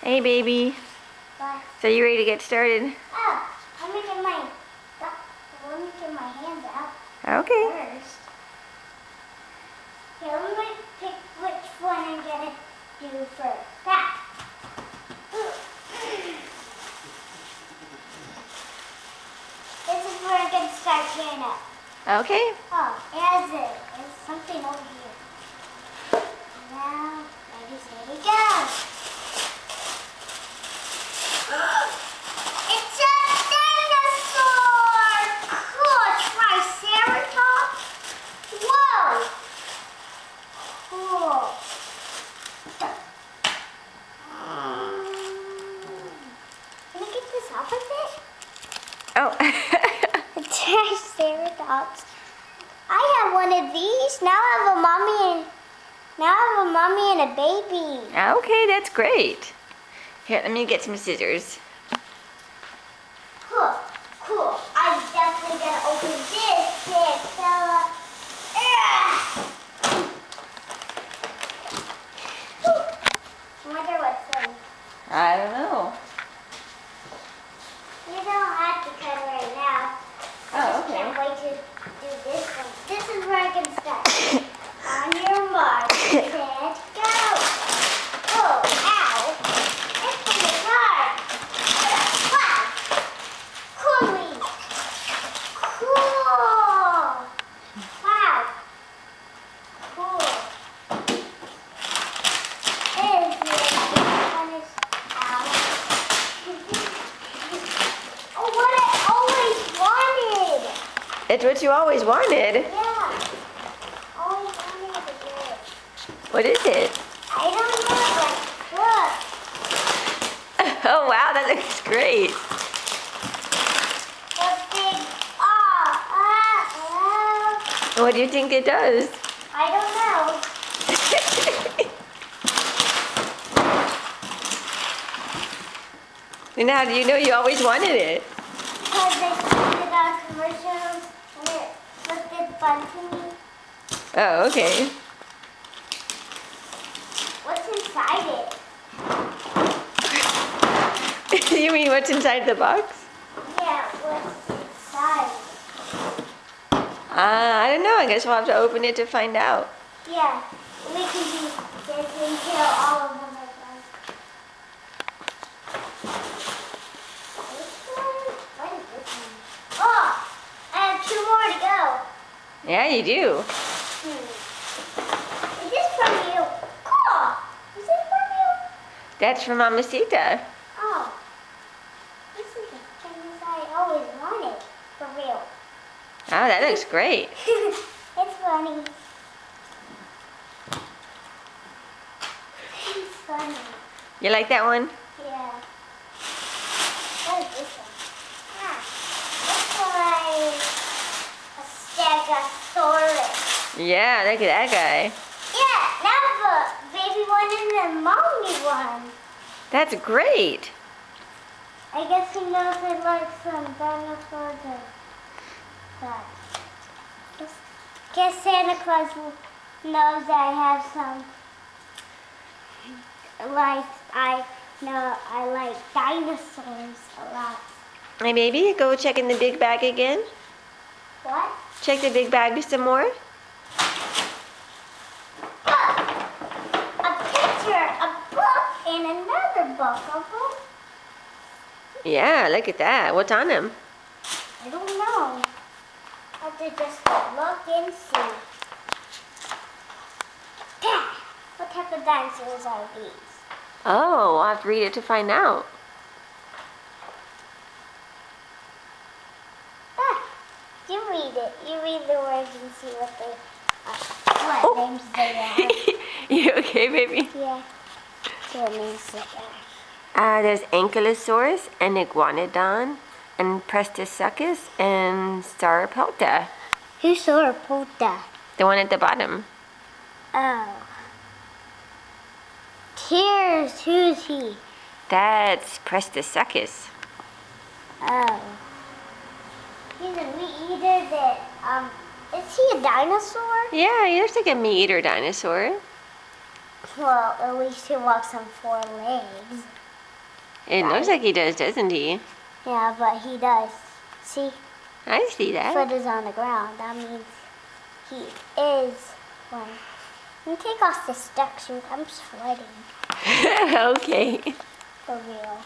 Hey, baby. What? So you ready to get started? Oh, let me get my hands out Okay. first. Here, let me pick which one I'm gonna do first. That. This is where I'm gonna start tearing up. Okay. Oh, there's something over here. Now, ready, steady, go. It's a dinosaur! Cool, Triceratops? Whoa! Cool. Can I get this off of it? Oh. A Triceratops. I have one of these. Now I have a mommy and a baby. Okay, that's great. Here, let me get some scissors. Cool, cool. I'm definitely gonna open this big fella. I wonder what's in. I don't know. You don't have to cut it right now. Oh, I can't okay. wait to do this one. This is where I can start. On your mark, set, go. Oh, ow. This one is hard. Wow. Cool. Cool. Wow. Cool. This one is out. Oh, what I always wanted. It's what you always wanted. Yeah. Always wanted to do it. What is it? I don't know, but look. Oh, wow, that looks great. The big What do you think it does? I don't know. And how do you know you always wanted it? Because they put it on commercials and it looked fun to me. Oh, okay. What's inside it? You mean what's inside the box? Yeah, what's inside? I don't know. I guess we'll have to open it to find out. Yeah, we can do this until all of them are done. This one? What is this one? Oh, I have 2 more to go. Yeah, you do. Is this from you? Cool. Is this from you? That's from Mamacita. Oh, this is the things I always wanted. For real. Oh, that looks great. It's funny. It's funny. You like that one? Yeah. What is this one? Ah, looks like a Stegosaurus. Yeah, look at that guy. Yeah, now the baby one and the mommy one. That's great. I guess he knows I like some dinosaurs and that. Guess Santa Claus knows I have some. Like I know I like dinosaurs a lot. Hey, baby, go check in the big bag again. What? Check the big bag some more. A picture, a book, and another book, Uncle. Yeah, look at that. What's on them? I don't know. I have to just look and see. What type of dinosaurs are these? Oh, I'll have to read it to find out. You read it. You read the words and see what what names they are. You okay, baby? Yeah. See what names they are. There's Ankylosaurus and Iguanodon and Prestosuchus and Sauropelta. Who's Sauropelta? The one at the bottom. Oh. Who's he? That's Prestosuchus. Oh. He's a meat eater that, is he a dinosaur? Yeah, he looks like a meat eater dinosaur. Well, at least he walks on 4 legs. It looks like he does, doesn't he? Yeah, but he does. See? I see that. Foot is on the ground. That means he is one. Let me take off this duck suit. I'm sweating. Okay. For real.